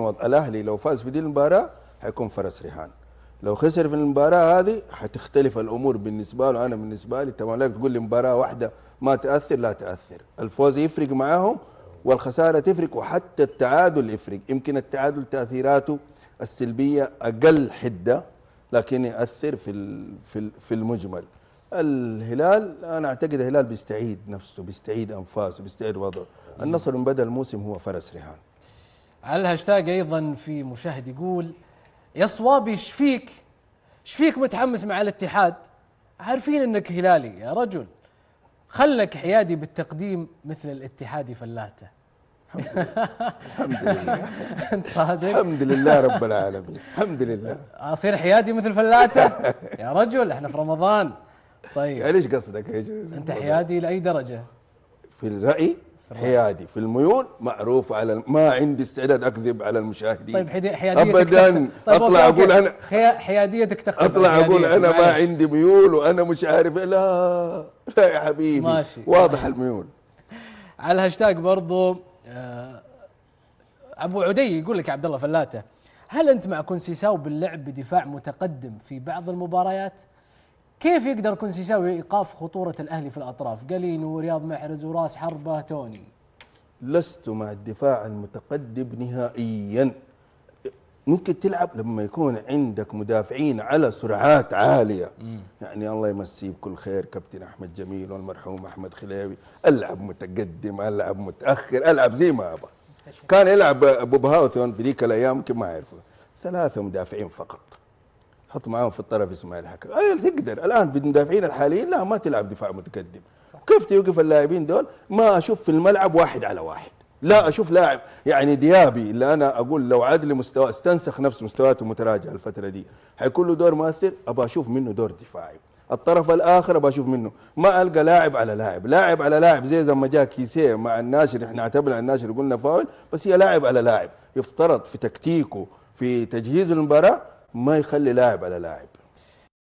وضع الاهلي لو فاز في دي المباراه حيكون فرس رهان، لو خسر في المباراه هذه حتختلف الامور بالنسبه له. انا بالنسبه لي طبعا لا تقول لي مباراه واحده ما تاثر، لا تاثر، الفوز يفرق معاهم والخساره تفرق وحتى التعادل يفرق. يمكن التعادل تاثيراته السلبيه اقل حده لكن ياثر في المجمل. الهلال انا اعتقد الهلال بيستعيد نفسه، بيستعيد انفاسه، بيستعيد وضعه. النصر من بدا الموسم هو فرس رهان. على الهاشتاج ايضا في مشاهد يقول يا صوابي شفيك متحمس مع الاتحاد؟ عارفين انك هلالي يا رجل، خلك حيادي بالتقديم مثل الاتحادي فلاته. الحمد لله. انت صادق؟ الحمد لله رب العالمين، الحمد لله. اصير حيادي مثل فلاته يا رجل، احنا في رمضان. طيب يعني ايش قصدك يا جماعة؟ انت حيادي لاي درجه؟ في الرأي حيادي، في الميول معروف، على ما عندي استعداد اكذب على المشاهدين. طيب حياديتك ابدا. طيب اطلع اقول انا حياديتك تختلف، اطلع اقول انا ما عندي ميول وانا مش عارف. لا لا يا حبيبي، ماشي واضح الميول. على الهاشتاج برضو ابو عدي يقول لك عبد الله فلاته، هل انت مع كونسيساو باللعب بدفاع متقدم في بعض المباريات؟ كيف يقدر كونسيساو ايقاف خطوره الاهلي في الاطراف؟ قليل ورياض محرز وراس حربه توني. لست مع الدفاع المتقدم نهائيا. ممكن تلعب لما يكون عندك مدافعين على سرعات عاليه. يعني الله يمسيه بكل خير كابتن احمد جميل والمرحوم احمد خليوي، العب متقدم، العب متاخر، العب زي ما ابغى. كان يلعب ابو بهاوثون في ذيك الايام يمكن ما يعرفوا، 3 مدافعين فقط، حط معاهم في الطرف اسماعيل حكم. تقدر الان بالمدافعين الحاليين لا ما تلعب دفاع متقدم. كيف توقف اللاعبين دول؟ ما اشوف في الملعب 1 على 1، لا اشوف لاعب. يعني ديابي اللي انا اقول لو عاد لي مستوى استنسخ نفس مستوياته متراجعه الفتره دي حيكون له دور مؤثر، ابغى اشوف منه دور دفاعي. الطرف الاخر ابغى اشوف منه، ما القى لاعب على لاعب، لاعب على لاعب زي ما جاء كيسيه مع الناشر، احنا اعتبرنا الناشر قلنا فاول، بس هي لاعب على لاعب. يفترض في تكتيكه في تجهيز المباراه ما يخلي لاعب على لاعب.